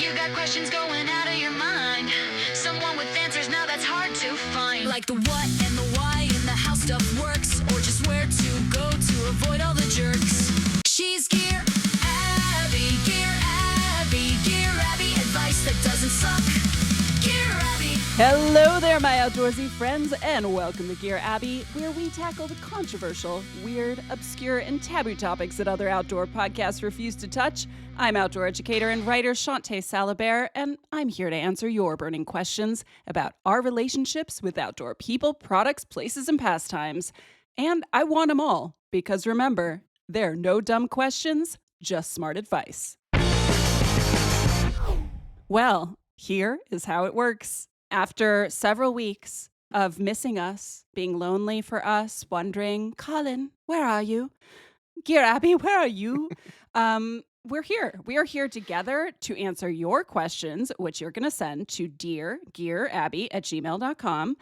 You got questions going out of your mind. Someone with answers now that's hard to find. Like the what and the why and the how stuff works, or just where to go to avoid all the jerks. She's Gear Abby, Gear Abby, Gear Abby, advice that doesn't suck. Gear Abby. Hello there, my outdoorsy friends, and welcome to Gear Abby, where we tackle the controversial, weird, obscure, and taboo topics that other outdoor podcasts refuse to touch. I'm outdoor educator and writer Shawnté and I'm here to answer your burning questions about our relationships with outdoor people, products, places, and pastimes. And I want them all, because remember, there are no dumb questions, just smart advice. Well, here is how it works. After several weeks of missing us, being lonely for us, wondering, Colin, where are you? Gear Abby, where are you? We're here. We are here together to answer your questions, which you're going to send to deargearabby@gmail.com.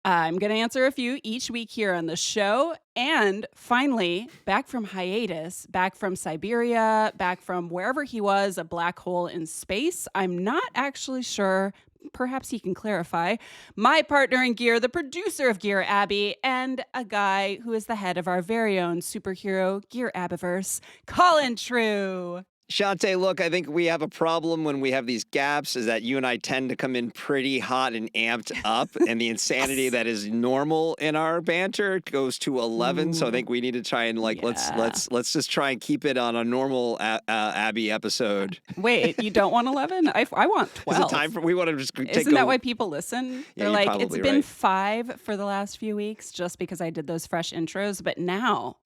I'm going to answer a few each week here on the show. And finally, back from hiatus, back from Siberia, back from wherever he was, a black hole in space. I'm not actually sure. Perhaps he can clarify. My partner in gear, the producer of Gear Abby, and a guy who is the head of our very own superhero Gear Abbyverse, Colin True. Shawnté, look, I think we have a problem when we have these gaps is that you and I tend to come in pretty hot and amped up, and the insanity that is normal in our banter goes to 11. So I think we need to try and let's just try and keep it on a normal Abby episode. Wait, you don't want 11? I want 12. Is it time for we want to just take Isn't that why people listen? Yeah, They're like, it's been right. 5 for the last few weeks just because I did those fresh intros, but now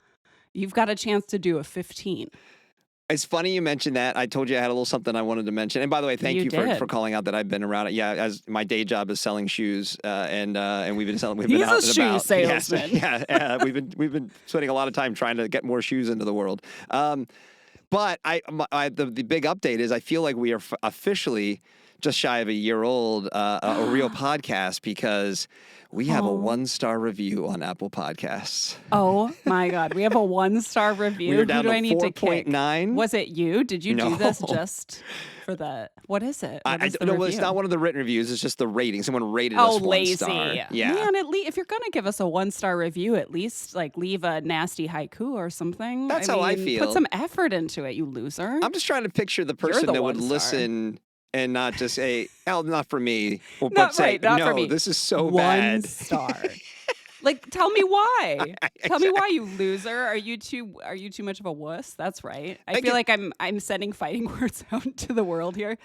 you've got a chance to do a 15. It's funny you mentioned that. I told you I had a little something I wanted to mention. And by the way, thank you for calling out that I've been around it. Yeah, as my day job is selling shoes, and we've been selling. We've been out and He's a shoe salesman. Yeah, we've been spending a lot of time trying to get more shoes into the world. But the big update is I feel like we are officially just shy of a year old, a real podcast, because we have a 1-star review on Apple Podcasts. Oh my God. We have a 1-star review. We're down Who do to I need to kick? 4.9. Was it you? Did you No. do this just for the, what is it? I don't know. It's not one of the written reviews. It's just the rating. Someone rated us 1 lazy. star. Yeah. Man, if you're going to give us a 1-star review, at least like leave a nasty haiku or something. That's how I feel. Put some effort into it, you loser. I'm just trying to picture the person the that would 1-star. listen and not just say, "Oh, not for me," but Not say, right, not "No, for me. this is so 1 bad." star. Like, tell me why. Tell me why, you loser. Are you too much of a wuss? That's right. I feel like I'm sending fighting words out to the world here.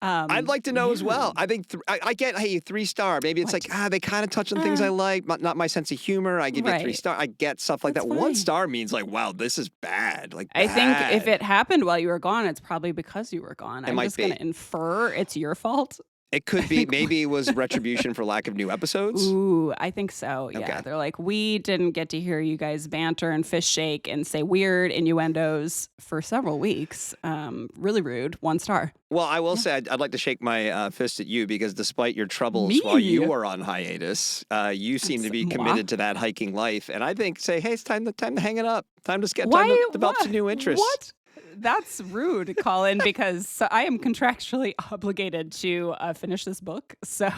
I'd like to know as well. I think I get 3-star. Maybe it's like they kind of touch on things I like, not my sense of humor. I give you 3-star. I get stuff like That's that. fine. 1 star means like, wow, this is bad. Like I think bad. if it happened while you were gone, it's probably because you were gone. I'm might just going to infer it's your fault. It could be. Maybe it was retribution for lack of new episodes. Ooh, I think so. Yeah. Okay. They're like, we didn't get to hear you guys banter and fish shake and say weird innuendos for several weeks. Really rude. 1 star. Well, I will say I'd like to shake my fist at you, because despite your troubles while you were on hiatus, you seem to be committed to that hiking life. And I think hey, it's time to hang it up. Time to develop some new interests. What? That's rude, Colin, because I am contractually obligated to finish this book. So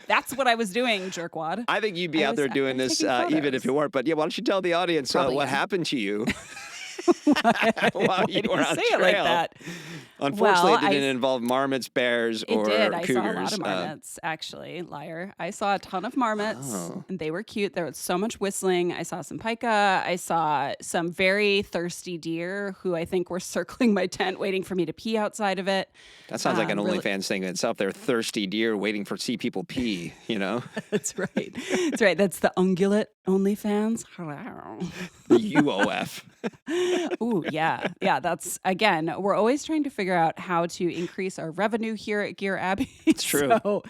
that's what I was doing, jerkwad. I think you'd be out there doing this even if you weren't. But yeah, why don't you tell the audience what happened to you while you were on say it like that? Unfortunately, it didn't involve marmots, bears, or cougars. It did. I cougars. saw a lot of marmots, actually. Liar. I saw a ton of marmots, and they were cute. There was so much whistling. I saw some pika. I saw some very thirsty deer who I think were circling my tent, waiting for me to pee outside of it. That sounds like an OnlyFans thing itself. They're thirsty deer waiting to see people pee, you know? That's right. That's right. That's the ungulate OnlyFans. The UOF. Ooh, yeah. Yeah, that's, again, we're always trying to figure out how to increase our revenue here at Gear Abby. It's true. So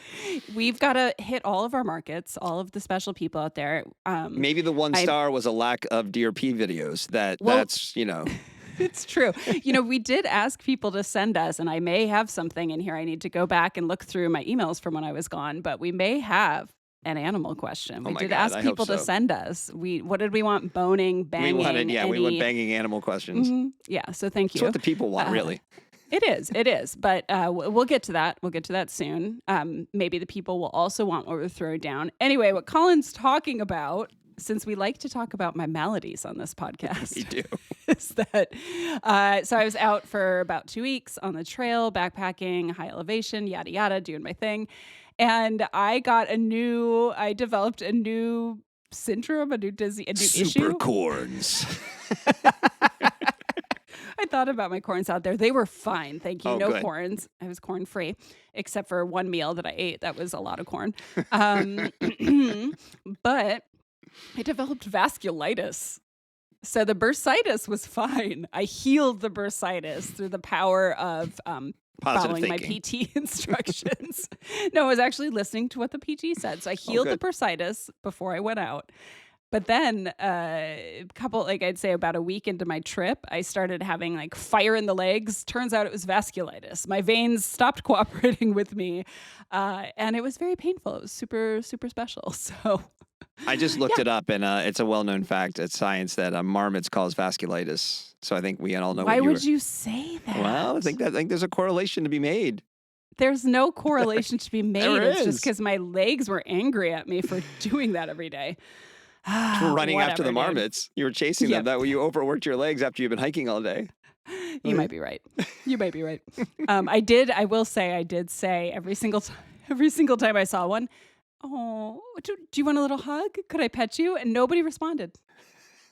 we've got to hit all of our markets, all of the special people out there. Maybe the 1 star was a lack of deer pee videos. That's. It's true. We did ask people to send us, and I may have something in here. I need to go back and look through my emails from when I was gone, but we may have an animal question. We did ask people to send us. What did we want? Boning, banging. We want banging animal questions. Mm-hmm. Yeah, so thank you. That's what the people want, really. It is. But we'll get to that. We'll get to that soon. Maybe the people will also want what we're throwing down. Anyway, what Colin's talking about, since we like to talk about my maladies on this podcast, We do. is that so I was out for about 2 weeks on the trail, backpacking, high elevation, yada, yada, doing my thing. And I developed a new syndrome, a new issue. Super corns. I thought about my corns out there. They were fine. Thank you. Oh, No good. corns. I was corn free, except for one meal that I ate. That was a lot of corn. But I developed vasculitis. So the bursitis was fine. I healed the bursitis through the power of Positive following thinking. my PT instructions. No, I was actually listening to what the PT said. So I healed the good. bursitis before I went out. But then I'd say about a week into my trip, I started having like fire in the legs. Turns out it was vasculitis. My veins stopped cooperating with me. And it was very painful. It was super, super special. So I just looked it up, and it's a well-known fact at science that marmots cause vasculitis. So I think we all know. Why would you say that? Well, I think there's a correlation to be made. There's no correlation to be made. There It's is. just because my legs were angry at me for doing that every day. For running after the Whatever, dude. marmots. You were chasing Yep. them. That way you overworked your legs after you've been hiking all day. You might be right. You might be right. I will say, I did say every single time I saw one, oh, do you want a little hug? Could I pet you? And nobody responded.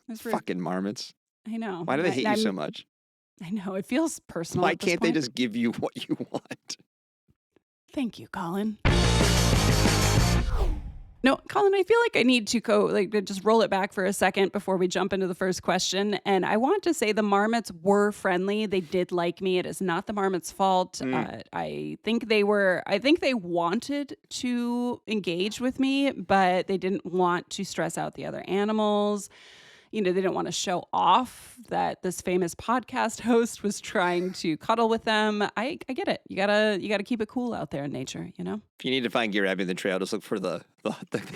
It was rude. Fucking marmots. I know. Why do they hate you so much? I know. It feels personal. Why at this can't they point. just give you what you want? Thank you, Colin. No, Colin, I feel like I need to to just roll it back for a second before we jump into the first question. And I want to say the marmots were friendly. They did like me. It is not the marmots' fault. I think they wanted to engage with me, but they didn't want to stress out the other animals. They didn't want to show off that this famous podcast host was trying to cuddle with them. I get it. You gotta keep it cool out there in nature, If you need to find Gear Abby in the trail, just look for the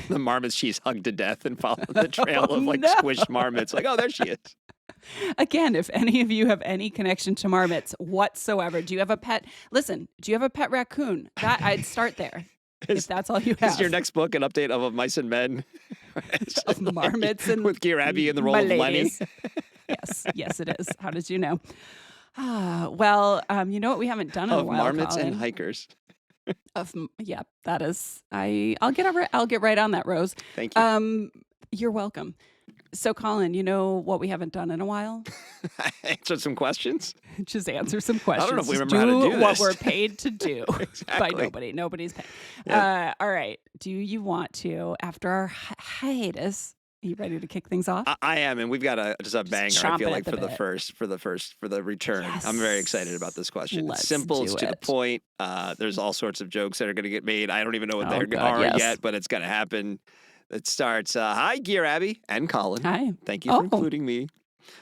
marmots she's hugged to death and follow the trail of squished marmots. Like, oh, there she is. Again, if any of you have any connection to marmots whatsoever, do you have a pet? Listen, do you have a pet raccoon? That I'd start there. If that's all you have. Is your next book an update of Mice and Men? Of marmots and with Gear Abby in the role of Lenny? ladies. Yes, it is. How did you know? Well, you know what we haven't done in a Of while, marmots Colin? and hikers. That is. I'll get right on that, Rose. Thank you. You're welcome. So, Colin, you know what we haven't done in a while? Answered some questions. Just answer some questions. know if we Just remember how to do what this. we're paid to do by Exactly. nobody. Nobody's paid. Yeah. All right. Do you want to, after our hiatus, are you ready to kick things off? I am, and we've got a banger. I chomping feel at like the for the return. I'm very excited about this question. Let's It's simple, it's do to the it. point. There's all sorts of jokes that are going to get made. I don't even know what Oh, they God, are yes. yet, but it's going to happen. It starts. Hi, Gear Abby and Colin. Hi. Thank you for Oh. including me.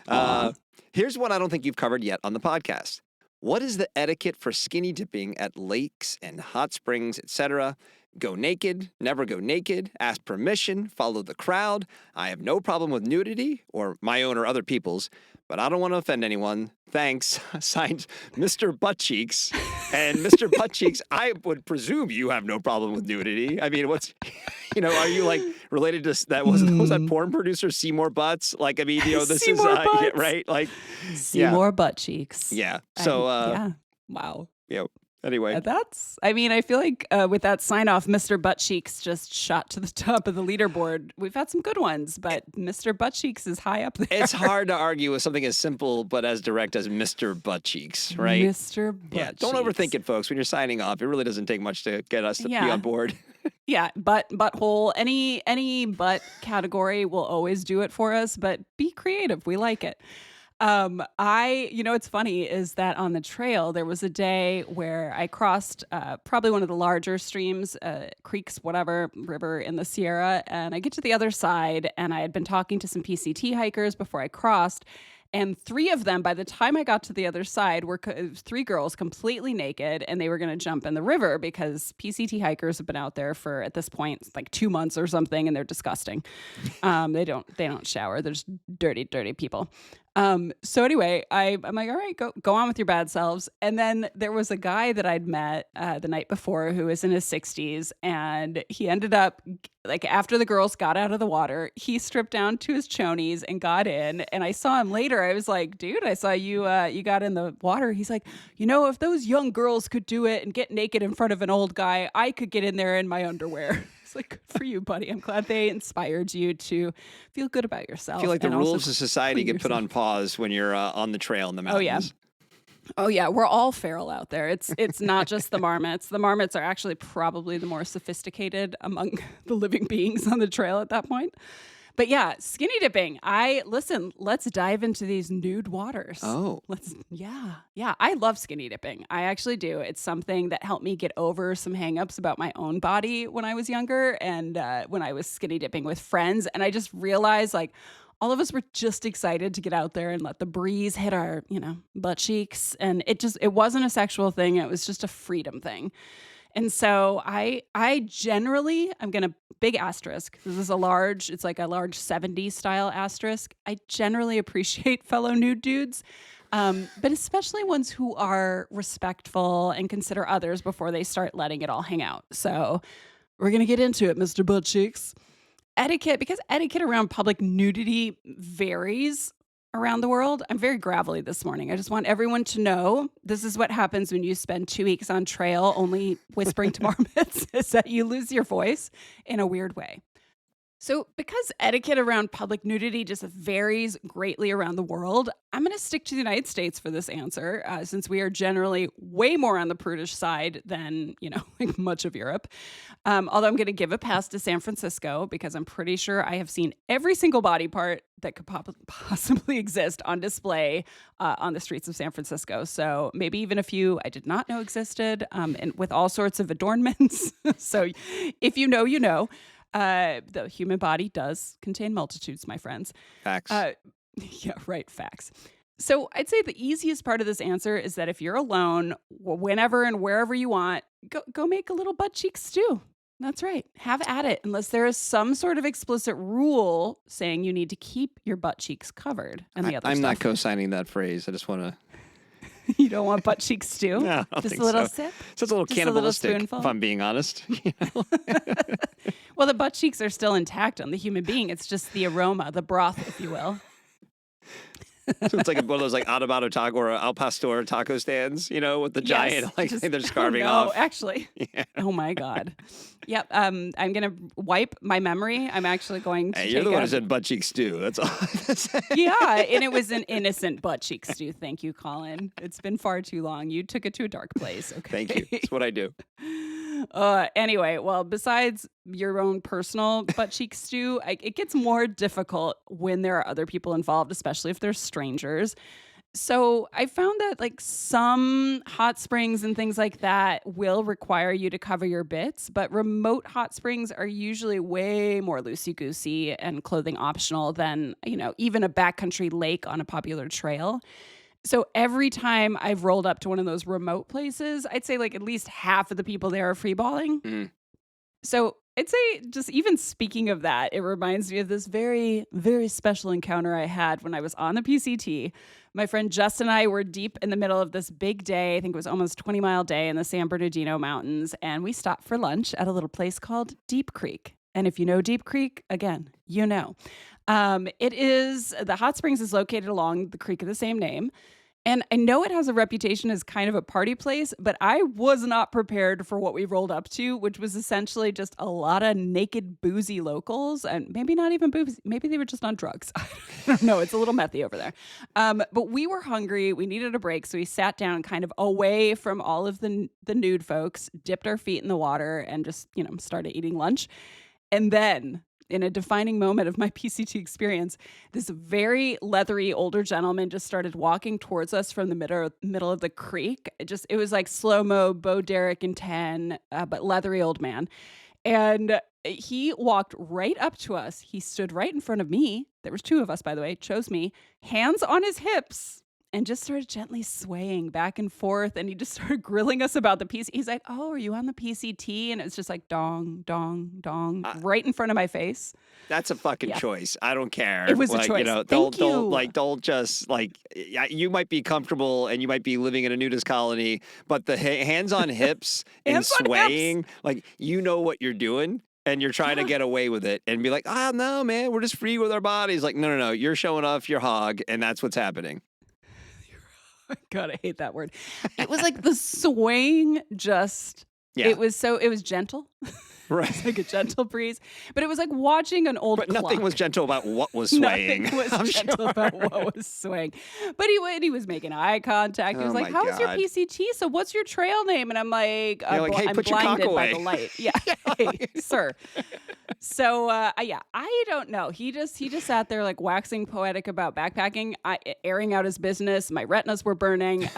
Aw. Here's one I don't think you've covered yet on the podcast. What is the etiquette for skinny dipping at lakes and hot springs, etc.? Go naked, never go naked, ask permission, follow the crowd. I have no problem with nudity, or my own or other people's, but I don't want to offend anyone. Thanks. Signed, Mr. Buttcheeks. And Mr. Buttcheeks, I would presume you have no problem with nudity. I mean, are you related to that? Was that porn producer Seymour Butts? This Seymour is Butts. right. Seymour butt cheeks. Yeah. So, yeah. Wow. Anyway. I feel like with that sign off, Mr. Butt Cheeks just shot to the top of the leaderboard. We've had some good ones, but Mr. Butt Cheeks is high up there. It's hard to argue with something as simple but as direct as Mr. Buttcheeks, right? Mr. Butt Yeah, don't overthink it, folks. When you're signing off, it really doesn't take much to get us to be on board. Yeah, butthole, any butt category will always do it for us, but be creative. We like it. What's funny is that on the trail, there was a day where I crossed probably one of the larger streams, creeks, whatever, river in the Sierra. And I get to the other side and I had been talking to some PCT hikers before I crossed. And three of them, by the time I got to the other side, were three girls completely naked, and they were going to jump in the river because PCT hikers have been out there for, at this point, like 2 months or something, and they're disgusting. They don't shower. They're just dirty, dirty people. So anyway, I'm like, all right, go on with your bad selves. And then there was a guy that I'd met the night before who was in his 60s, and he ended up like after the girls got out of the water, he stripped down to his chonies and got in. And I saw him later. I was like, dude, I saw you you got in the water. He's like, if those young girls could do it and get naked in front of an old guy, I could get in there in my underwear. It's like, good for you, buddy. I'm glad they inspired you to feel good about yourself. I feel like the and rules also of society clean get put yourself. on pause when you're on the trail in the Oh, yeah. mountains. Oh yeah, we're all feral out there. It's not just the marmots. The marmots are actually probably the more sophisticated among the living beings on the trail at that point. But yeah, skinny dipping. Let's dive into these nude waters. Oh. Yeah. I love skinny dipping. I actually do. It's something that helped me get over some hangups about my own body when I was younger and when I was skinny dipping with friends. And I just realized like all of us were just excited to get out there and let the breeze hit our, butt cheeks. And it wasn't a sexual thing. It was just a freedom thing. And so I generally, I'm going to big asterisk. This is it's like a large 70s style asterisk. I generally appreciate fellow nude dudes, but especially ones who are respectful and consider others before they start letting it all hang out. So we're going to get into it, Mr. Butt Cheeks. Because etiquette around public nudity varies around the world. I'm very gravelly this morning. I just want everyone to know this is what happens when you spend 2 weeks on trail only whispering to marmots, is that you lose your voice in a weird way. So because etiquette around public nudity just varies greatly around the world, I'm going to stick to the United States for this answer, since we are generally way more on the prudish side than, like much of Europe. Although I'm going to give a pass to San Francisco because I'm pretty sure I have seen every single body part that could possibly exist on display on the streets of San Francisco. So maybe even a few I did not know existed, and with all sorts of adornments. So if you know, you know. The human body does contain multitudes, my friends. Facts. Yeah, right. Facts. So I'd say the easiest part of this answer is that if you're alone, whenever and wherever you want, go make a little butt cheek stew. That's right. Have at it, unless there is some sort of explicit rule saying you need to keep your butt cheeks covered and the other I'm stuff. not co-signing that phrase. I just want to... You don't want butt cheek stew? No, I don't just think a little so. sip? So it's a little Just a little cannibalistic, spoonful? if I'm being honest. Well, the butt cheeks are still intact on the human being. It's just the aroma, the broth, if you will. So it's like one of those like Adobato taco or Al Pastor taco stands, with the giant, they're just carving off. Actually. Yeah. Oh my God. Yep. I'm going to wipe my memory. I'm actually going to Hey, you're the one who said butt cheek stew. That's all I have to say. Yeah, and it was an innocent butt cheek stew. Thank you, Colin. It's been far too long. You took it to a dark place. Okay. Thank you. That's what I do. Anyway, well, besides your own personal butt cheek stew, it gets more difficult when there are other people involved, especially if they're strangers. So I found that like some hot springs and things like that will require you to cover your bits, but remote hot springs are usually way more loosey-goosey and clothing optional than, even a backcountry lake on a popular trail. So every time I've rolled up to one of those remote places, I'd say like at least half of the people there are freeballing. Mm. So I'd say just even speaking of that, it reminds me of this very, very special encounter I had when I was on the PCT. My friend Justin and I were deep in the middle of this big day. I think it was almost 20-mile day in the San Bernardino Mountains. And we stopped for lunch at a little place called Deep Creek. And if you know Deep Creek, again, you know. The hot springs is located along the creek of the same name. And I know it has a reputation as kind of a party place, but I was not prepared for what we rolled up to, which was essentially just a lot of naked, boozy locals, and maybe not even boozy. Maybe they were just on drugs. I don't know. It's a little methy over there. But we were hungry. We needed a break, so we sat down kind of away from all of the nude folks, dipped our feet in the water, and just, started eating lunch. And then, in a defining moment of my PCT experience, this very leathery older gentleman just started walking towards us from the middle of the creek. It was like slow-mo, Bo Derek and 10, but leathery old man. And he walked right up to us. He stood right in front of me. There was two of us, by the way, chose me, hands on his hips. and just started gently swaying back and forth. And he just started grilling us about the PC. He's like, "Oh, are you on the PCT?" And it's just like dong, dong, dong, right in front of my face. That's a fucking Yeah. choice. I don't care. It was a like, choice. You know, Thank you. don't just like, you might be comfortable and you might be living in a nudist colony, but the hands on hips and Hands on swaying, like, you know what you're doing. And you're trying to get away with it and be like, no, man, we're just free with our bodies. Like, no, you're showing off your hog, and that's what's happening. God, I hate that word. It was like the swaying just, Yeah. it was gentle. Right. It's like a gentle breeze. But it was like watching an old But clock. nothing was gentle about what was swaying. Nothing was I'm gentle sure. about what was swaying. But he was making eye contact. He was Oh like, my "How's your God. PCT? So what's your trail name?" And I'm like, You're like, "Hey, I'm put your cock blinded by away." the light. Yeah, hey, sir. So yeah, I don't know. He just sat there like waxing poetic about backpacking, airing out his business. My retinas were burning.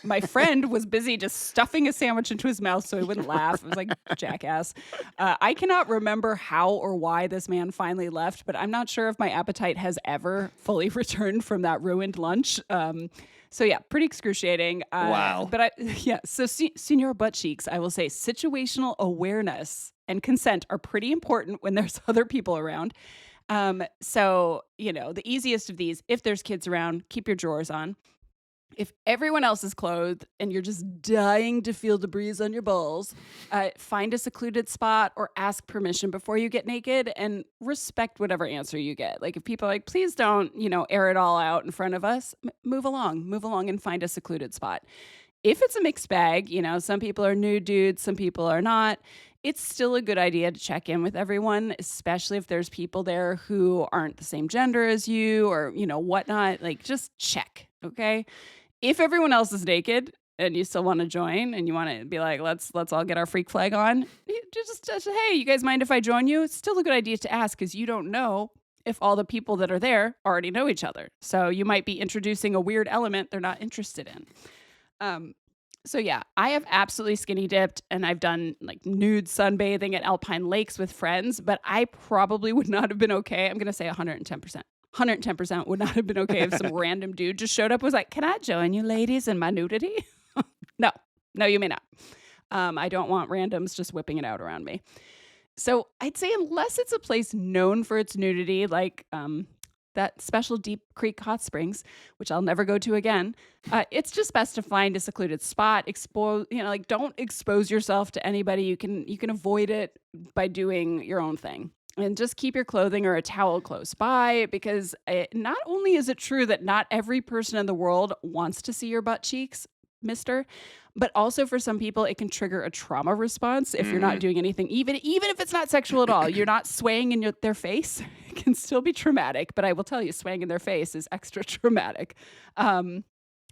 My friend was busy just stuffing a sandwich into his mouth so he wouldn't laugh. It was like jackass. I cannot remember how or why this man finally left, but I'm not sure if my appetite has ever fully returned from that ruined lunch. So yeah, pretty excruciating. Wow. But so Senior Butt Cheeks, I will say situational awareness and consent are pretty important when there's other people around. So, the easiest of these, if there's kids around, keep your drawers on. If everyone else is clothed and you're just dying to feel the breeze on your balls, find a secluded spot or ask permission before you get naked and respect whatever answer you get. Like if people are like, "Please don't, air it all out in front of us," move along and find a secluded spot. If it's a mixed bag, some people are nude dudes, some people are not. It's still a good idea to check in with everyone, especially if there's people there who aren't the same gender as you or, whatnot. Like just check, okay? If everyone else is naked and you still want to join and you want to be like, let's all get our freak flag on, just hey, you guys mind if I join you? It's still a good idea to ask because you don't know if all the people that are there already know each other. So you might be introducing a weird element they're not interested in. So yeah, I have absolutely skinny dipped and I've done like nude sunbathing at alpine lakes with friends, but I probably would not have been okay. I'm going to say 110%. 110% would not have been okay if some random dude just showed up and was like, "Can I join you ladies in my nudity?" No, you may not. I don't want randoms just whipping it out around me. So I'd say unless it's a place known for its nudity, like that special Deep Creek Hot Springs, which I'll never go to again, it's just best to find a secluded spot. Don't expose yourself to anybody. You can avoid it by doing your own thing. And just keep your clothing or a towel close by because not only is it true that not every person in the world wants to see your butt cheeks, mister, but also for some people it can trigger a trauma response if you're not doing anything, even if it's not sexual at all. You're not swaying in their face. It can still be traumatic, but I will tell you, swaying in their face is extra traumatic.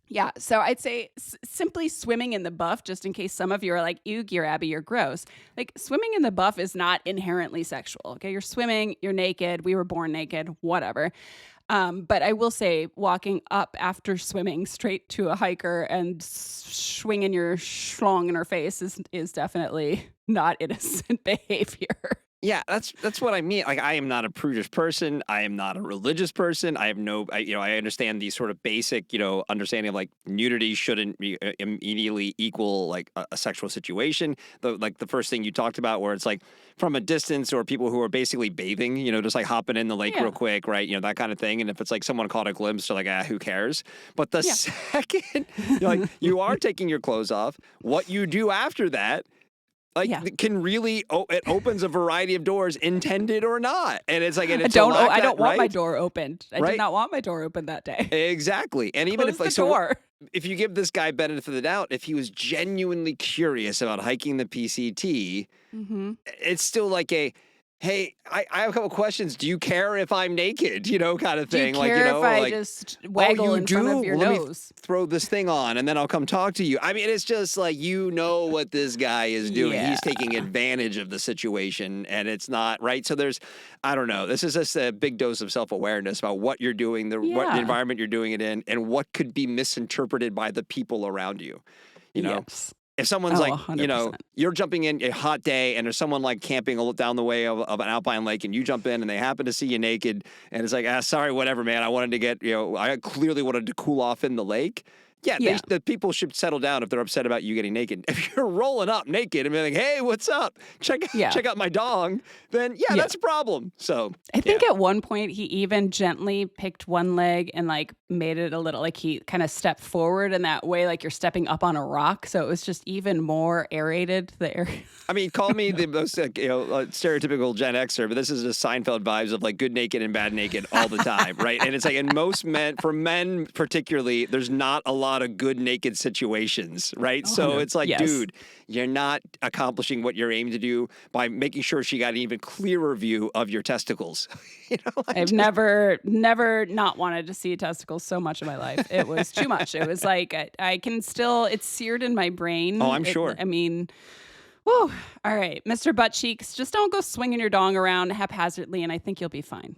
Yeah, so I'd say simply swimming in the buff, just in case some of you are like, "Ew, Gear Abby, you're gross." Like swimming in the buff is not inherently sexual. Okay, you're swimming, you're naked. We were born naked, whatever. But I will say, walking up after swimming straight to a hiker and swinging your schlong in her face is definitely not innocent behavior. Yeah, that's what I mean. Like, I am not a prudish person. I am not a religious person. I have I understand the sort of basic, understanding of like nudity shouldn't be immediately equal like a sexual situation. The first thing you talked about, where it's like from a distance, or people who are basically bathing, just like hopping in the lake real quick, right? That kind of thing. And if it's like someone caught a glimpse, they're like, who cares? But the second, you are taking your clothes off, what you do after that, can really it opens a variety of doors, intended or not, and it's like I don't want my door opened. I did not want my door opened that day. Exactly, and even Close the door. If you give this guy benefit of the doubt, if he was genuinely curious about hiking the PCT, it's still like hey, I have a couple questions. Do you care if I'm naked? Kind of thing. Do you care if I just waggle in front of your nose? Let me throw this thing on and then I'll come talk to you. I mean, it's just like, what this guy is doing. Yeah. He's taking advantage of the situation, and it's not right. So I don't know. This is just a big dose of self-awareness about what you're doing, what the environment you're doing it in, and what could be misinterpreted by the people around you. Yes. If someone's Oh, like, 100%. you're jumping in a hot day and there's someone like camping down the way of an alpine lake and you jump in and they happen to see you naked and it's like, sorry, whatever, man. I wanted to get, I clearly wanted to cool off in the lake. Yeah, Yeah. the people should settle down if they're upset about you getting naked. If you're rolling up naked and being like, hey, what's up? Check out my dong, then that's a problem. So I think at one point he even gently picked one leg and like made it a little like he kind of stepped forward in that way, like you're stepping up on a rock. So it was just even more aerated, the area. I mean, call me the most stereotypical Gen Xer, but this is just Seinfeld vibes of like good naked and bad naked all the time, right? And it's like in most for men particularly, there's not a lot of good naked situations, right? So it's like, dude, you're not accomplishing what you're aiming to do by making sure she got an even clearer view of your testicles. I've never not wanted to see testicles so much in my life. It was too much. It was like I can still, it's seared in my brain. Oh, I'm sure. I mean, whew. All right, Mr. Butt Cheeks, just don't go swinging your dong around haphazardly, and I think you'll be fine.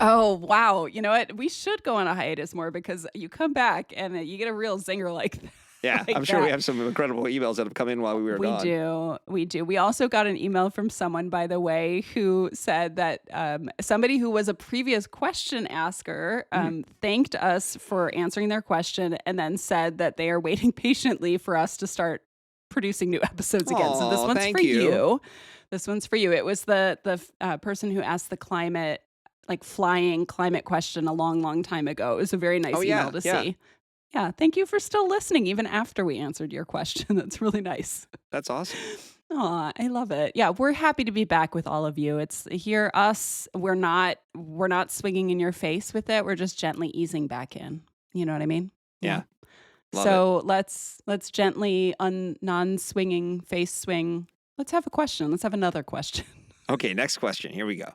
Oh, wow. You know what? We should go on a hiatus more because you come back and you get a real zinger like that. Yeah, like I'm sure we have some incredible emails that have come in while we were gone. We do. We also got an email from someone, by the way, who said that somebody who was a previous question asker thanked us for answering their question and then said that they are waiting patiently for us to start producing new episodes again. So this one's for you. This one's for you. It was the person who asked the climate, like flying climate question a long, long time ago. It was a very nice email to see. Yeah, thank you for still listening even after we answered your question. That's really nice. That's awesome. Aw, I love it. Yeah, we're happy to be back with all of you. It's we're not swinging in your face with it. We're just gently easing back in. You know what I mean? Yeah. So let's gently non-swinging face swing. Let's have a question. Let's have another question. Okay, next question. Here we go.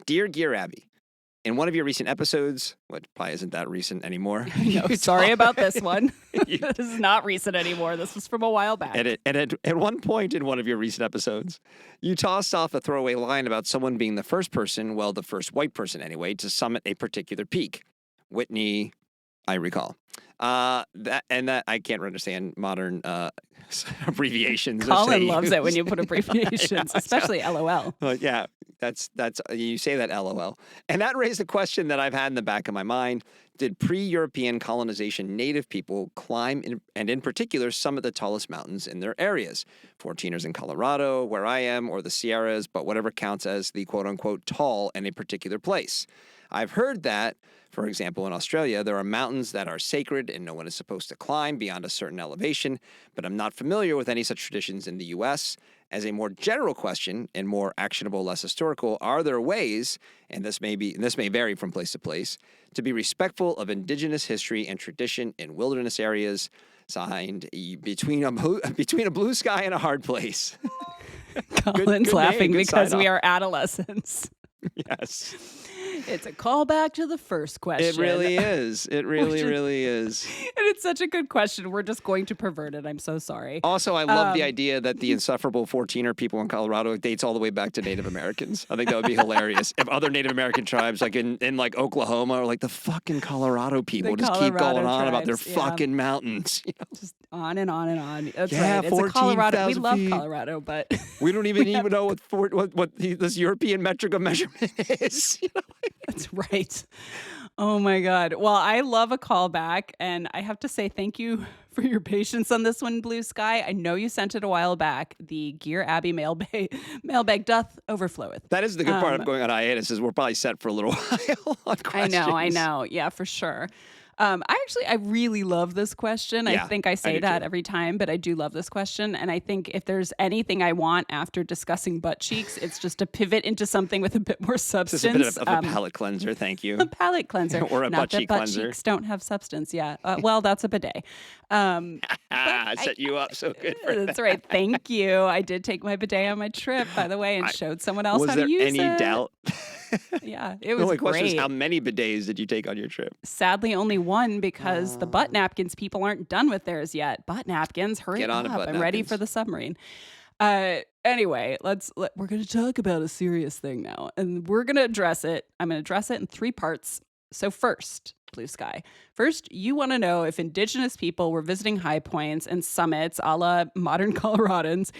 Dear Gear Abby, in one of your recent episodes, what probably isn't that recent anymore. No, sorry about this one. This is not recent anymore. This was from a while back. At one point in one of your recent episodes, you tossed off a throwaway line about someone being the first person, well, the first white person anyway, to summit a particular peak. Whitney, I recall. That I can't understand modern abbreviations. Colin loves it when you put abbreviations, especially LOL. Yeah, that's you say that LOL. And that raised a question that I've had in the back of my mind. Did pre-European colonization native people climb, and in particular, some of the tallest mountains in their areas? 14ers in Colorado, where I am, or the Sierras, but whatever counts as the quote-unquote tall in a particular place. I've heard that, for example, in Australia, there are mountains that are sacred and no one is supposed to climb beyond a certain elevation, but I'm not familiar with any such traditions in the U.S. As a more general question and more actionable, less historical, are there ways, and this may vary from place to place, to be respectful of Indigenous history and tradition in wilderness areas? Signed, between a blue sky and a hard place. Colin's good laughing name, because we are adolescents. Yes. It's a callback to the first question. It really is. It really is. And it's such a good question. We're just going to pervert it. I'm so sorry. Also, I love the idea that the insufferable 14er people in Colorado dates all the way back to Native Americans. I think that would be hilarious. If other Native American tribes, like in like Oklahoma, or like the fucking Colorado people, just keep going on about their fucking mountains. You know? Just on and on and on. That's Yeah, right. It's a Colorado. We 14,000 love feet. Colorado, but We don't even know what this European metric of measurement is. You know? that's right. Oh my God. Well, I love a callback, and I have to say thank you for your patience on this one, Blue Sky. I know you sent it a while back. The Gear Abbey mailbag doth overfloweth. That is the good part of going on hiatus, is we're probably set for a little while on questions. I know. Yeah, for sure. I really love this question. Yeah, I think I say do that too. every time, but I do love this question. And I think if there's anything I want after discussing butt cheeks, it's just to pivot into something with a bit more substance. Just a bit of a palate cleanser, thank you. A palate cleanser. Or a Not butt that cheek butt cleanser. cheeks don't have substance. Yeah. Well, that's a bidet. I set you up so good for that. That's right. Thank you. I did take my bidet on my trip, by the way, and showed someone else how to use it. Was there any doubt? Yeah, it The was only question is, great. how many bidets did you take on your trip? Sadly, only one, because the butt napkins people aren't done with theirs yet. Butt napkins, hurry Get on it, up! butt I'm ready napkins. for the submarine. Anyway, we're going to talk about a serious thing now, and we're going to address it. I'm going to address it in three parts. So first, Blue Sky. First, you want to know if Indigenous people were visiting high points and summits a la modern Coloradans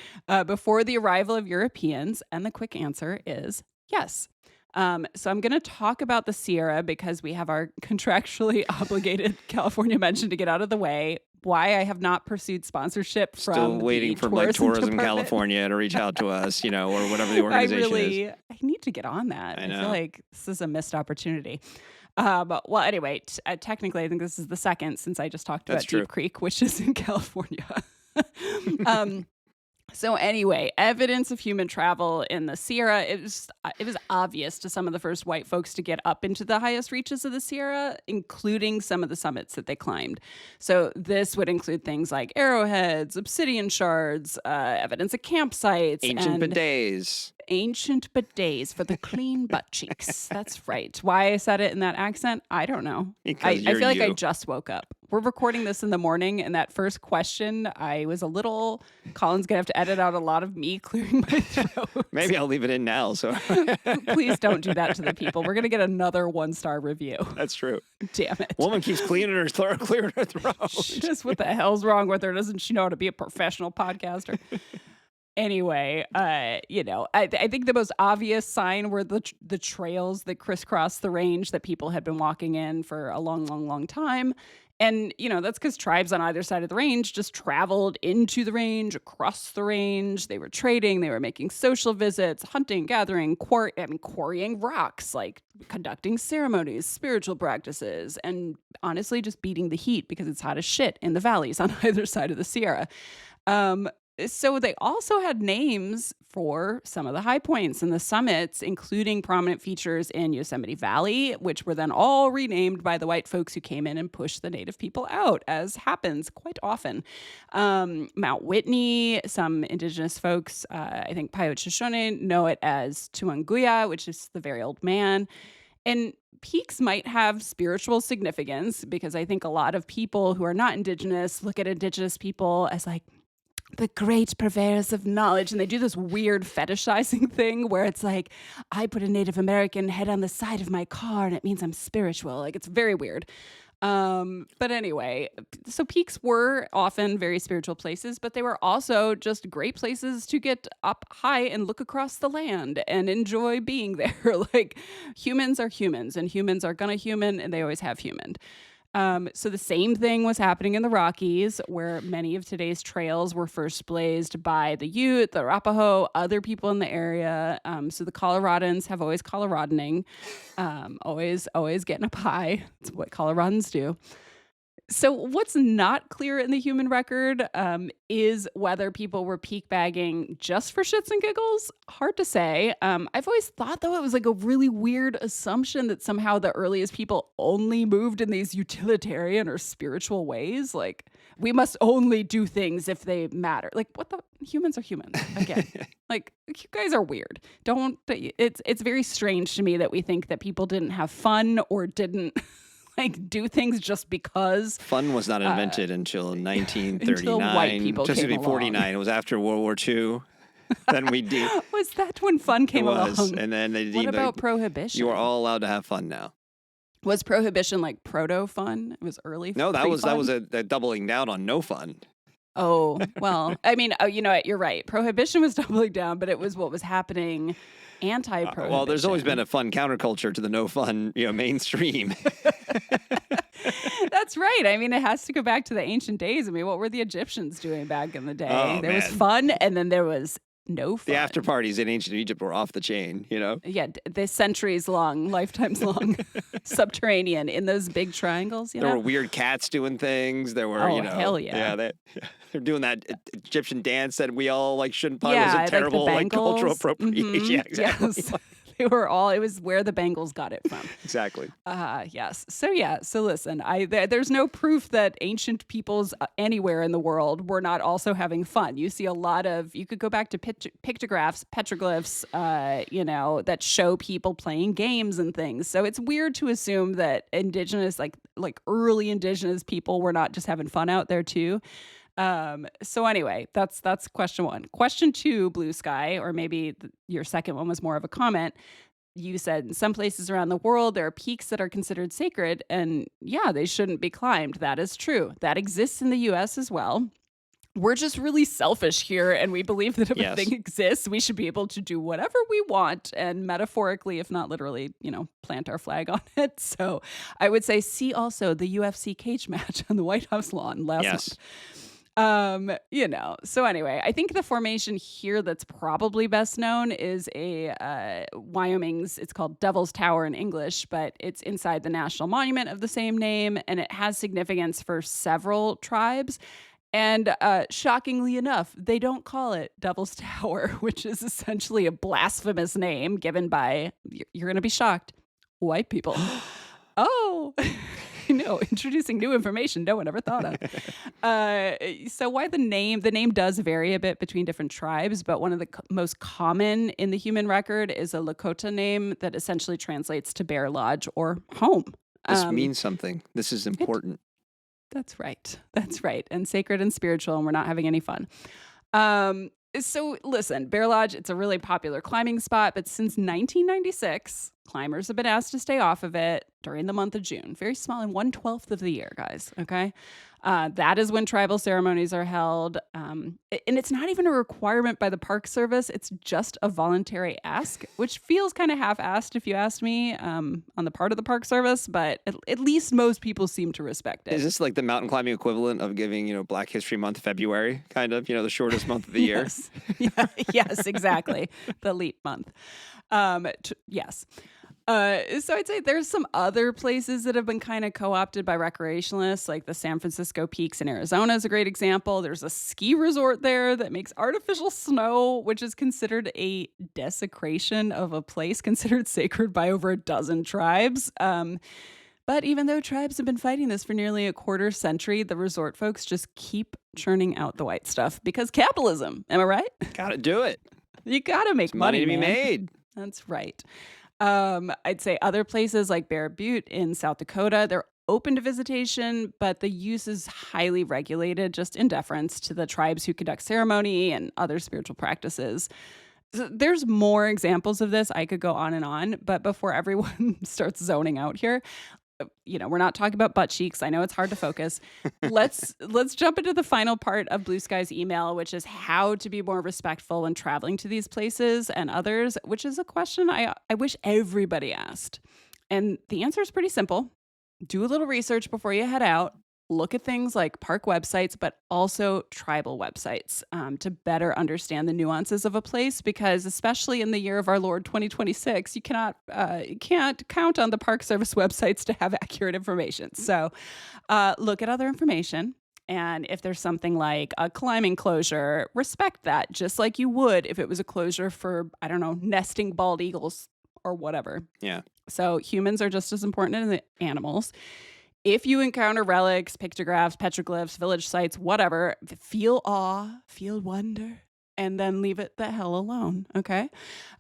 before the arrival of Europeans. And the quick answer is yes. So I'm going to talk about the Sierra because we have our contractually obligated California mention to get out of the way. Why I have not pursued sponsorship from Still waiting for like Tourism California to reach out to us, or whatever the organization is. I need to get on that. I know. feel like this is a missed opportunity. Well, anyway, technically, I think this is the second since I just talked about Deep Creek, which is in California. So anyway, evidence of human travel in the Sierra, it was obvious to some of the first white folks to get up into the highest reaches of the Sierra, including some of the summits that they climbed. So this would include things like arrowheads, obsidian shards, evidence of campsites. Ancient bidets. Ancient bidets for the clean butt cheeks. That's right. Why I said it in that accent, I don't know. I feel like I just woke up. We're recording this in the morning, and that first question, I was a little... Colin's going to have to edit out a lot of me clearing my throat. Maybe I'll leave it in now. So Please don't do that to the people. We're going to get another 1-star review. That's true. Damn it. Woman keeps clearing her throat. Just what the hell's wrong with her? Doesn't she know how to be a professional podcaster? Anyway, I think the most obvious sign were the trails that crisscross the range that people had been walking in for a long, long, long time. And, that's because tribes on either side of the range just traveled into the range, across the range. They were trading, they were making social visits, hunting, gathering, quarrying rocks, like conducting ceremonies, spiritual practices, and honestly just beating the heat because it's hot as shit in the valleys on either side of the Sierra. So they also had names for some of the high points and the summits, including prominent features in Yosemite Valley, which were then all renamed by the white folks who came in and pushed the native people out, as happens quite often. Mount Whitney, some Indigenous folks, I think Paiute Shoshone, know it as Tuanguya, which is the very old man. And peaks might have spiritual significance because I think a lot of people who are not Indigenous look at Indigenous people as like, the great purveyors of knowledge. And they do this weird fetishizing thing where it's like, I put a Native American head on the side of my car and it means I'm spiritual. Like, it's very weird. But anyway, so peaks were often very spiritual places, but they were also just great places to get up high and look across the land and enjoy being there. Like, humans are humans and humans are gonna human and they always have humaned. So the same thing was happening in the Rockies, where many of today's trails were first blazed by the Ute, the Arapaho, other people in the area. So the Coloradans have always Coloradoning, always getting up high. It's what Coloradans do. So what's not clear in the human record is whether people were peak bagging just for shits and giggles. Hard to say. I've always thought, though, it was like a really weird assumption that somehow the earliest people only moved in these utilitarian or spiritual ways. Like, we must only do things if they matter. Like, what the? Humans are humans. Again, like, you guys are weird. It's very strange to me that we think that people didn't have fun or didn't... like, do things just because. Fun was not invented until 1939. Until white people just came to be 49. along. It was after World War II. Then we did. Was that when fun came along? And then they What about prohibition? You are all allowed to have fun now. Was prohibition like proto fun? It was early. No, that was pre-fun? a doubling down on no fun. Oh, well, I mean, you know what? You're right. Prohibition was doubling down, but it was what was happening anti-prohibition. Well, there's always been a fun counterculture to the no fun, mainstream. That's right. I mean, it has to go back to the ancient days. I mean, what were the Egyptians doing back in the day? Oh, there was man. fun, and then there was no fun. The after parties in ancient Egypt were off the chain, Yeah, the centuries long, lifetimes long, subterranean in those big triangles. There were weird cats doing things. There were, hell yeah. They're doing that Egyptian dance that we all shouldn't probably Yeah, was a terrible like the cultural bangles. appropriation. Mhm. Yeah, exactly. Yes. They were all, it was where the Bengals got it from. Exactly. Yes. So listen, there's no proof that ancient peoples anywhere in the world were not also having fun. You see a lot of, you could go back to pictographs, petroglyphs, that show people playing games and things. So it's weird to assume that indigenous, like early indigenous people were not just having fun out there too. So anyway, that's question one. Question two, Blue Sky, or maybe your second one was more of a comment. You said in some places around the world, there are peaks that are considered sacred. And yeah, they shouldn't be climbed. That is true. That exists in the US as well. We're just really selfish here, and we believe that if a Yes. thing exists, we should be able to do whatever we want, and metaphorically, if not literally, plant our flag on it. So I would say see also the UFC cage match on the White House lawn last Yes. month. So anyway, I think the formation here that's probably best known is Wyoming's, it's called Devil's Tower in English, but it's inside the national monument of the same name, and it has significance for several tribes. And shockingly enough, they don't call it Devil's Tower, which is essentially a blasphemous name given by, you're going to be shocked, white people. Oh, introducing new information no one ever thought of. So why the name does vary a bit between different tribes, but one of the most common in the human record is a Lakota name that essentially translates to bear lodge or home. This means something. This is important. That's right. That's right. And sacred and spiritual, and we're not having any fun. So listen, Bear Lodge, it's a really popular climbing spot, but since 1996, climbers have been asked to stay off of it during the month of June. Very small, in 1/12 of the year, guys. Okay. That is when tribal ceremonies are held. And it's not even a requirement by the Park Service. It's just a voluntary ask, which feels kind of half-assed if you ask me, on the part of the Park Service, but at least most people seem to respect it. Is this like the mountain climbing equivalent of giving, Black History Month February, kind of, the shortest month of the year? Yes. Yes, exactly. The leap month. Yes. So I'd say there's some other places that have been kind of co-opted by recreationalists, like the San Francisco Peaks in Arizona is a great example. There's a ski resort there that makes artificial snow, which is considered a desecration of a place considered sacred by over a dozen tribes. But even though tribes have been fighting this for nearly a quarter century, the resort folks just keep churning out the white stuff because capitalism. Am I right? Gotta do it. You gotta make Money to be man. made. That's right. I'd say other places like Bear Butte in South Dakota, they're open to visitation, but the use is highly regulated just in deference to the tribes who conduct ceremony and other spiritual practices. So there's more examples of this. I could go on, but before everyone starts zoning out here, we're not talking about butt cheeks. I know it's hard to focus. Let's jump into the final part of Blue Sky's email, which is how to be more respectful when traveling to these places and others, which is a question I wish everybody asked. And the answer is pretty simple. Do a little research before you head out. Look at things like park websites, but also tribal websites to better understand the nuances of a place, because especially in the year of our Lord 2026, you can't count on the Park Service websites to have accurate information. So look at other information. And if there's something like a climbing closure, respect that just like you would if it was a closure for, I don't know, nesting bald eagles or whatever. Yeah. So humans are just as important as the animals. If you encounter relics, pictographs, petroglyphs, village sites, whatever, feel awe, feel wonder, and then leave it the hell alone, okay?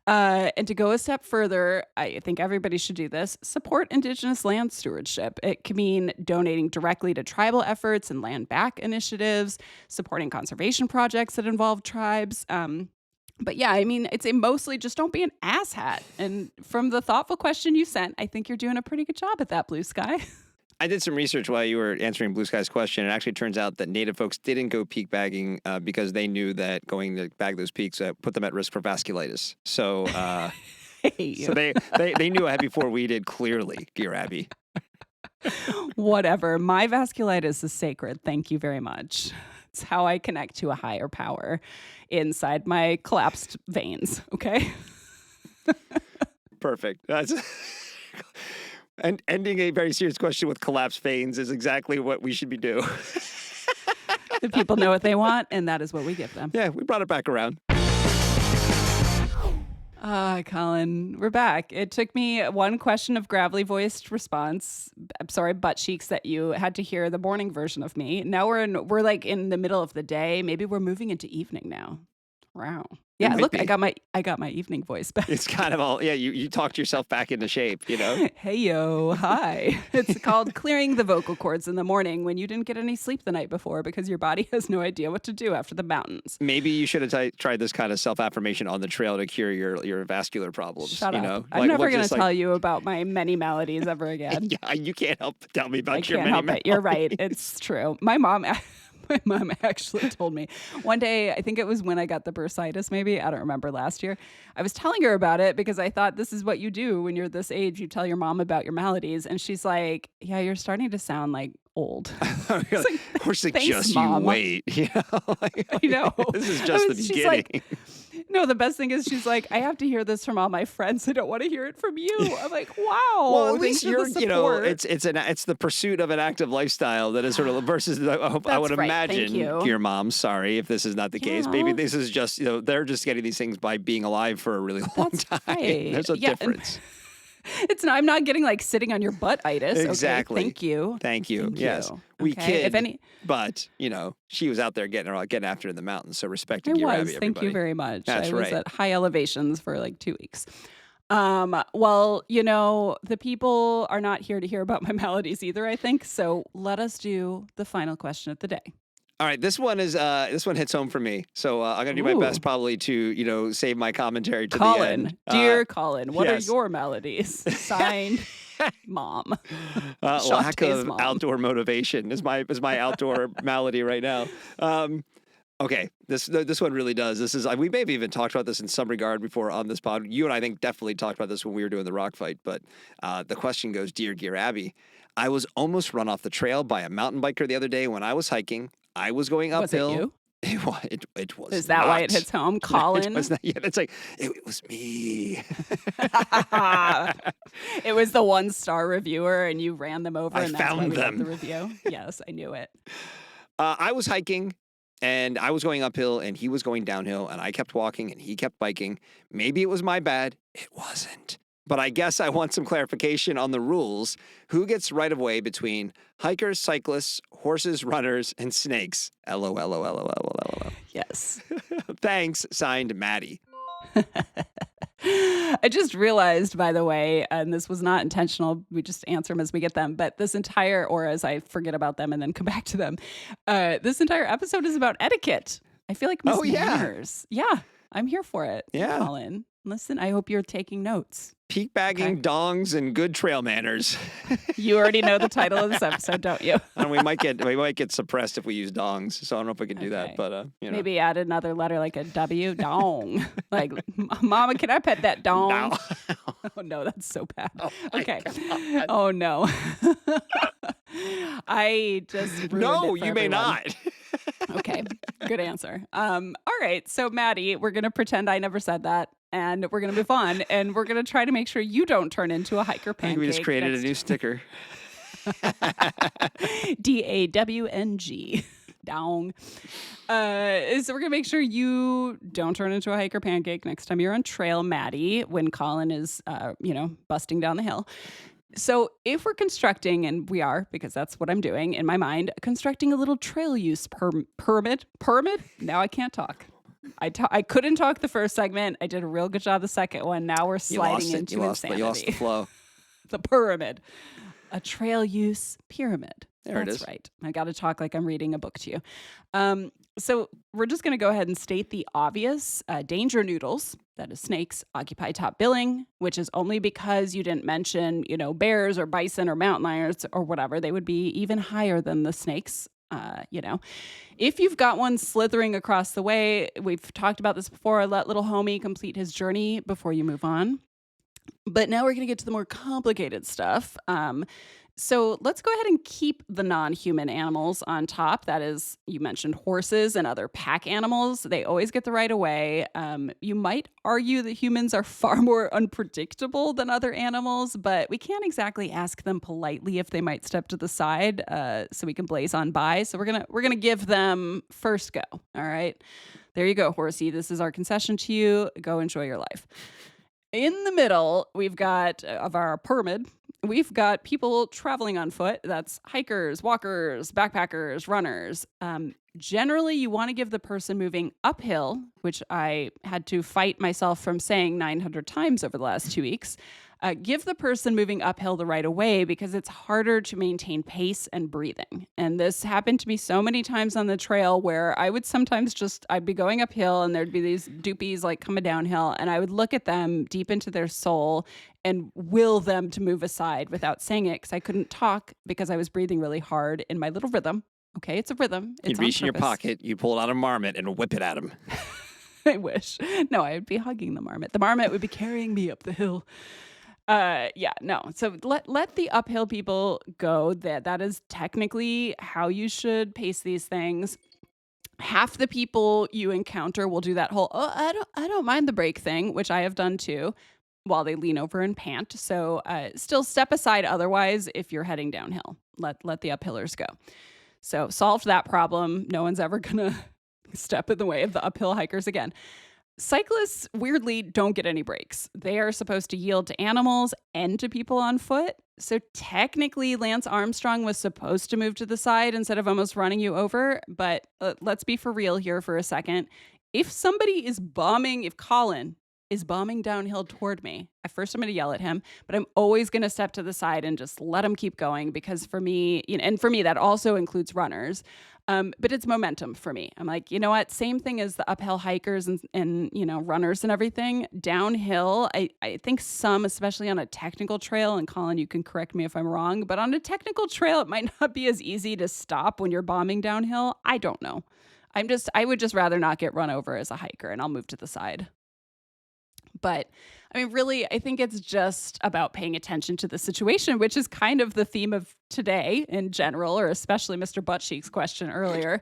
And to go a step further, I think everybody should do this. Support Indigenous land stewardship. It can mean donating directly to tribal efforts and land back initiatives, supporting conservation projects that involve tribes. But yeah, I'd say mostly just don't be an asshat. And from the thoughtful question you sent, I think you're doing a pretty good job at that, Blue Sky. I did some research while you were answering Blue Sky's question. It actually turns out that Native folks didn't go peak bagging because they knew that going to bag those peaks put them at risk for vasculitis. So, so they knew ahead before we did, clearly, dear Abby. Whatever. My vasculitis is sacred. Thank you very much. It's how I connect to a higher power inside my collapsed veins. Okay. Perfect. That's and ending a very serious question with collapsed veins is exactly what we should be doing. The people know what they want, and that is what we give them. Yeah, we brought it back around. Colin, we're back. It took me one question of gravelly voiced response. I'm sorry, butt cheeks, that you had to hear the morning version of me. Now we're like in the middle of the day. Maybe we're moving into evening now. Wow. Yeah, might look, be. I got my evening voice back. It's kind of all, you talked yourself back into shape, Hey yo, hi. It's called clearing the vocal cords in the morning when you didn't get any sleep the night before because your body has no idea what to do after the mountains. Maybe you should have tried this kind of self-affirmation on the trail to cure your vascular problems. Shut you up. know, I'm never going to tell you about my many maladies ever again. Yeah, you can't help but tell me about I your can't many help it. You're right. maladies. It's true. My mom actually told me one day, I think it was when I got the bursitis, maybe. I don't remember, last year. I was telling her about it because I thought this is what you do when you're this age. You tell your mom about your maladies. And she's like, yeah, you're starting to sound like old. Horse like, thanks, just Mom. you wait. I know. This is just the She's beginning. like, no, the best thing is she's like, I have to hear this from all my friends. I don't want to hear it from you. I'm like, wow. Well, at thanks least for you're, the support. it's the pursuit of an active lifestyle that is sort of versus. I would right. imagine Thank you. your mom. Sorry if this is not the case. Maybe Yeah. this is just they're just getting these things by being alive for a really long That's time. right. There's a Yeah, and difference. It's not. I'm not getting like sitting on your butt-itis. Exactly. Okay, thank you. Thank you. Thank Yes, you. we Okay, kid. if any- But she was out there getting after it in the mountains. So respect to I Gear was. Abbey, Thank everybody. you very much. That's I was right. at high elevations for like 2 weeks. Well, the people are not here to hear about my maladies either, I think. So let us do the final question of the day. All right, this one hits home for me. So I'm gonna do my Ooh. best probably to save my commentary to the Colin, end. dear Colin, what yes. are your maladies? Signed, Mom. Lack Shawnté's of mom. outdoor motivation is my outdoor malady right now. Okay, this one really does. We may have even talked about this in some regard before on this pod. You and I think definitely talked about this when we were doing the rock fight. But the question goes, Dear Gear Abbey, I was almost run off the trail by a mountain biker the other day when I was hiking. I was going uphill. Was it you? It was. Is that why it hits home, Colin? It was not, yeah, it's like it was me. It was the 1-star reviewer, and you ran them over. I and that's why found we read them. the review. Yes, I knew it. I was hiking, and I was going uphill, and he was going downhill, and I kept walking, and he kept biking. Maybe it was my bad. It wasn't. But I guess I want some clarification on the rules. Who gets right of way between hikers, cyclists, horses, runners, and snakes? LOL. Yes. Thanks, signed Maddie. I just realized, by the way, and this was not intentional, we just answer them as we get them, but this entire, or as I forget about them and then come back to them, this entire episode is about etiquette. I feel like Miss Manners. Yeah, I'm here for it. Yeah. Colin, listen, I hope you're taking notes. Peak bagging, dongs, and good trail manners. You already know the title of this episode, don't you? And we might get suppressed if we use dongs. So I don't know if we can do that, but Maybe add another letter like a W, dong. Like, Mama, can I pet that dong? No. Oh no, that's so bad. Oh my Okay. God. Oh no. I just ruined No, it for you may everyone. not. Okay, good answer. All right, so Maddie, we're gonna pretend I never said that, and we're gonna move on, and we're gonna try to make sure you don't turn into a hiker I think pancake. we just created a new sticker. DAWNG. Dong. So we're gonna make sure you don't turn into a hiker pancake next time you're on trail, Maddie, when Colin is, busting down the hill. So if we're constructing, and we are, because that's what I'm doing in my mind, constructing a little trail use permit. Now I can't talk. I couldn't talk the first segment. I did a real good job the second one. Now we're sliding into insanity. You lost the flow. The pyramid. A trail use pyramid. There it That's is. right. I got to talk like I'm reading a book to you. So we're just going to go ahead and state the obvious. Danger noodles, that is snakes, occupy top billing, which is only because you didn't mention, bears or bison or mountain lions or whatever. They would be even higher than the snakes. If you've got one slithering across the way, we've talked about this before, let little homie complete his journey before you move on. But now we're going to get to the more complicated stuff. So let's go ahead and keep the non-human animals on top. That is, you mentioned horses and other pack animals. They always get the right of way. You might argue that humans are far more unpredictable than other animals, but we can't exactly ask them politely if they might step to the side, so we can blaze on by. So we're gonna give them first go. All right, there you go, horsey. This is our concession to you. Go enjoy your life. In the middle, we've got of our pyramid, we've got people traveling on foot. That's hikers, walkers, backpackers, runners. Generally, you want to give the person moving uphill, which I had to fight myself from saying 900 times over the last 2 weeks. Give the person moving uphill the right of way because it's harder to maintain pace and breathing. And this happened to me so many times on the trail where I would sometimes I'd be going uphill and there'd be these doopies like coming downhill, and I would look at them deep into their soul and will them to move aside without saying it because I couldn't talk because I was breathing really hard in my little rhythm. Okay, it's a rhythm. It's You'd reach in your pocket, you'd pull out a marmot and whip it at him. I wish. No, I would be hugging the marmot. The marmot would be carrying me up the hill. No. So let the uphill people go. That is technically how you should pace these things. Half the people you encounter will do that whole, I don't mind the break thing, which I have done too, while they lean over and pant. So still step aside otherwise if you're heading downhill. Let the uphillers go. So solved that problem. No one's ever gonna step in the way of the uphill hikers again. Cyclists, weirdly, don't get any breaks. They are supposed to yield to animals and to people on foot. So technically, Lance Armstrong was supposed to move to the side instead of almost running you over. But let's be for real here for a second. If Colin is bombing downhill toward me, at first I'm going to yell at him, but I'm always going to step to the side and just let him keep going because for me, and for me, that also includes runners. But it's momentum for me. I'm like, you know what? Same thing as the uphill hikers and runners and everything. Downhill, I think some, especially on a technical trail, and Colin, you can correct me if I'm wrong, but on a technical trail, it might not be as easy to stop when you're bombing downhill. I don't know. I would just rather not get run over as a hiker, and I'll move to the side. But I mean, really, I think it's just about paying attention to the situation, which is kind of the theme of today in general, or especially Mr. Buttcheek's question earlier.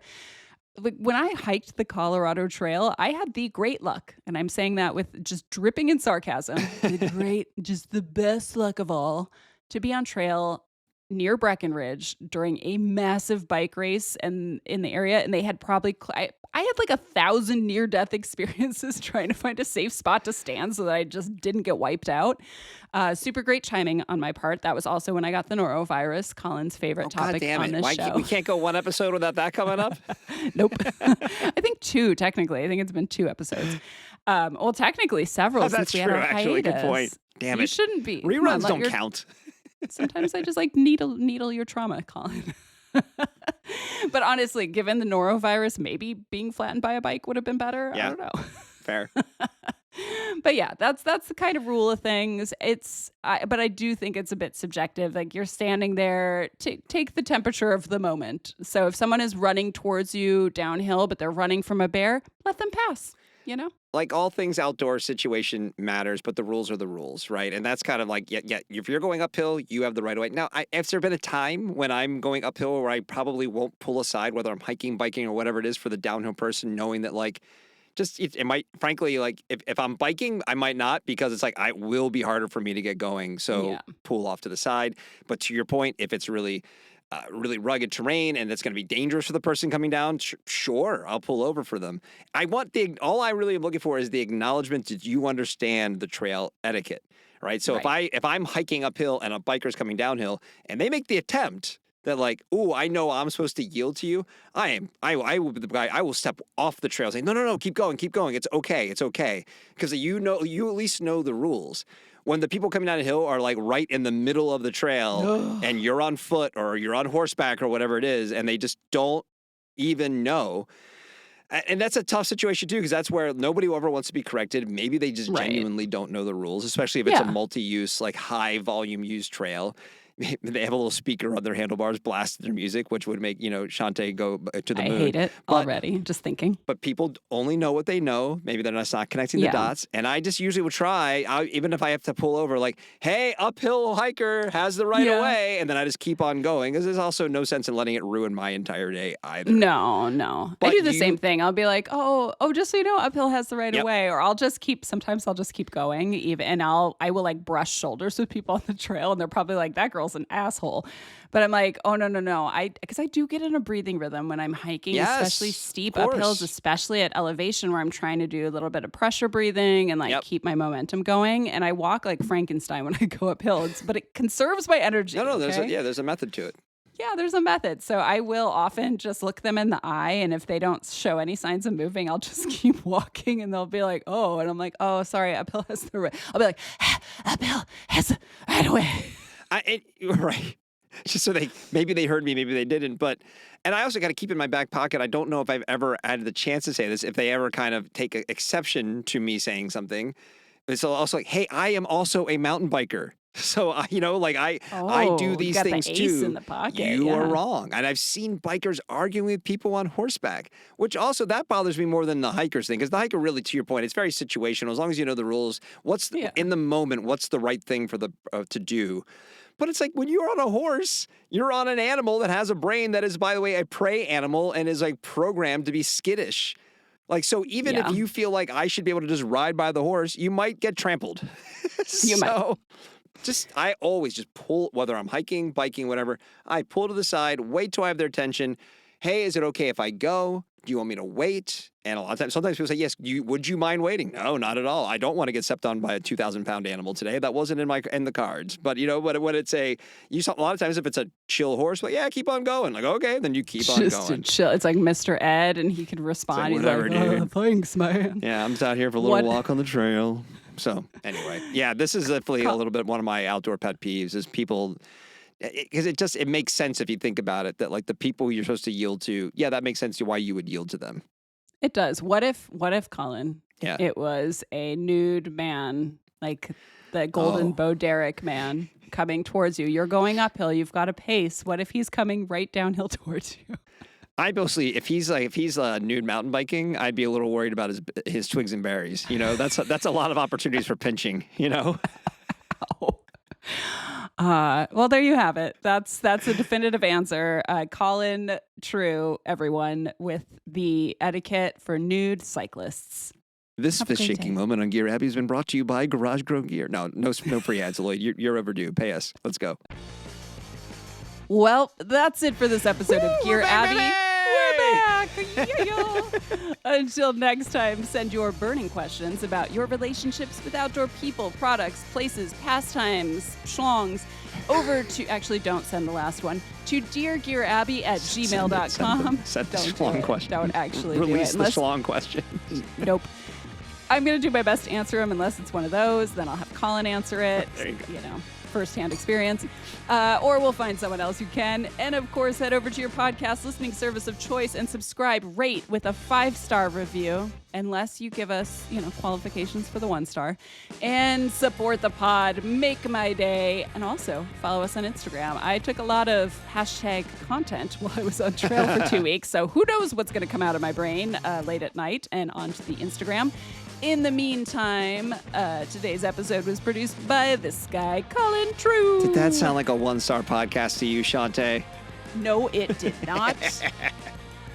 When I hiked the Colorado Trail, I had the great luck, and I'm saying that with just dripping in sarcasm, just the best luck of all, to be on trail near Breckenridge during a massive bike race and in the area. And they had probably, I had like 1,000 near-death experiences trying to find a safe spot to stand so that I just didn't get wiped out. Super great timing on my part. That was also when I got the norovirus, Colin's favorite topic on this show. We can't go one episode without that coming up? Nope. I think 2, technically. I think it's been 2 episodes. Well, technically several since we had our hiatus. Actually, good point. Damn it. You shouldn't be. Reruns don't count. Sometimes I just like needle your trauma, Colin. But honestly, given the norovirus, maybe being flattened by a bike would have been better. Yeah. I don't know. Fair. But yeah, that's the kind of rule of things. But I do think it's a bit subjective. Like you're standing there, take the temperature of the moment. So if someone is running towards you downhill, but they're running from a bear, let them pass. Like all things outdoor, situation matters, but the rules are the rules, right? And that's kind of like, yeah, if you're going uphill, you have the right of way. Now, has there been a time when I'm going uphill where I probably won't pull aside, whether I'm hiking, biking, or whatever it is for the downhill person, knowing that like, it might, frankly, like if I'm biking, I might not because it's like, it will be harder for me to get going. So pull off to the side. But to your point, if it's really rugged terrain and it's going to be dangerous for the person coming down, sure, I'll pull over for them. All I really am looking for is the acknowledgement that you understand the trail etiquette, right? So if I'm hiking uphill and a biker's coming downhill and they make the attempt that like, oh, I know I'm supposed to yield to you, I will be the guy, I will step off the trail saying, no, keep going. It's okay. Because you at least know the rules. When the people coming down a hill are like right in the middle of the trail and you're on foot or you're on horseback or whatever it is, and they just don't even know. And that's a tough situation too, because that's where nobody ever wants to be corrected. Maybe they just genuinely don't know the rules, especially if it's a multi-use, like high volume use trail. They have a little speaker on their handlebars blasting their music, which would make, Shawnté go to the moon. I hate it already, just thinking. But people only know what they know. Maybe they're just not connecting the dots. And I just usually will try, even if I have to pull over, like, hey, uphill hiker has the right of way. And then I just keep on going, because there's also no sense in letting it ruin my entire day either. No. But I do the same thing. I'll be like, oh, just so you know, uphill has the right of way. Or sometimes I'll just keep going. And I will like brush shoulders with people on the trail. And they're probably like, that girl's trail's an asshole. But I'm like, oh, no. Because I do get in a breathing rhythm when I'm hiking, Yes, especially steep of course. uphills, especially at elevation where I'm trying to do a little bit of pressure breathing and like keep my momentum going. And I walk like Frankenstein when I go up hills, but it conserves my energy. No, okay? there's a method to it. Yeah, there's a method. So I will often just look them in the eye. And if they don't show any signs of moving, I'll just keep walking and they'll be like, oh. And I'm like, oh, sorry, uphill has the right. I'll be like, uphill has the right way. Right. Just so maybe they heard me, maybe they didn't. And I also got to keep in my back pocket, I don't know if I've ever had the chance to say this, if they ever kind of take exception to me saying something. It's also like, hey, I am also a mountain biker. So, I do these got things the ace too. in the pocket, You are wrong. And I've seen bikers arguing with people on horseback, which also that bothers me more than the hikers thing. Because the hiker really, to your point, it's very situational. As long as you know the rules, in the moment, what's the right thing for to do? But it's like when you're on a horse, you're on an animal that has a brain that is, by the way, a prey animal and is like programmed to be skittish. Like, so even if you feel like I should be able to just ride by the horse, you might get trampled. You might. I always just pull, whether I'm hiking, biking, whatever, I pull to the side, wait till I have their attention. Hey, is it okay if I go? Do you want me to wait? And a lot of times, sometimes people say, yes, would you mind waiting? No, not at all. I don't want to get stepped on by a 2,000-pound animal today. That wasn't in the cards. But when it's a lot of times if it's a chill horse, well, yeah, keep on going. Like, okay, then you keep on going. Chill. It's like Mr. Ed, and he can respond. It's like, whatever, he's like, thanks, man. Yeah, I'm just out here for a little walk on the trail. So anyway, yeah, this is definitely a little bit one of my outdoor pet peeves is people, because it makes sense if you think about it, that like the people you're supposed to yield to, yeah, that makes sense to why you would yield to them. It does. What if Colin, it was a nude man, like the golden Bo Derek man coming towards you? You're going uphill. You've got a pace. What if he's coming right downhill towards you? I mostly, if he's nude mountain biking, I'd be a little worried about his twigs and berries. That's a lot of opportunities for pinching. Well, there you have it. That's a definitive answer. Colin True, everyone, with the etiquette for nude cyclists. This fist-shaking moment on Gear Abby has been brought to you by Garage Grown Gear. No free ads, Lloyd. You're overdue. Pay us. Let's go. Well, that's it for this episode of Gear Abby. We're back. Until next time, send your burning questions about your relationships with outdoor people, products, places, pastimes, schlongs over to, actually don't send the last one, to deargearabby@gmail.com. Send the schlong question. Don't actually Release do it. the schlong question. Nope. I'm going to do my best to answer them unless it's one of those. Then I'll have Colin answer it. There you go. Firsthand experience, or we'll find someone else who can. And of course, head over to your podcast listening service of choice and subscribe, rate with a 5-star review, unless you give us, qualifications for the 1-star, and support the pod. Make my day. And also follow us on Instagram. I took a lot of hashtag content while I was on trail for 2 weeks, so who knows what's going to come out of my brain late at night and onto the Instagram. In the meantime, today's episode was produced by this guy, Colin True. Did that sound like a 1-star podcast to you, Shawnté? No, it did not.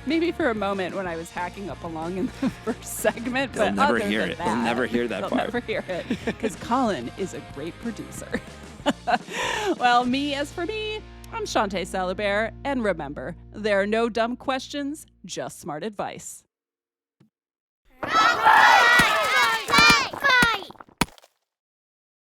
Maybe for a moment when I was hacking up along in the first segment. They'll but never other hear than it. That, They'll never hear that they'll part. Never hear it because Colin is a great producer. Well, as for me, I'm Shawnté Salabert, and remember, there are no dumb questions, just smart advice.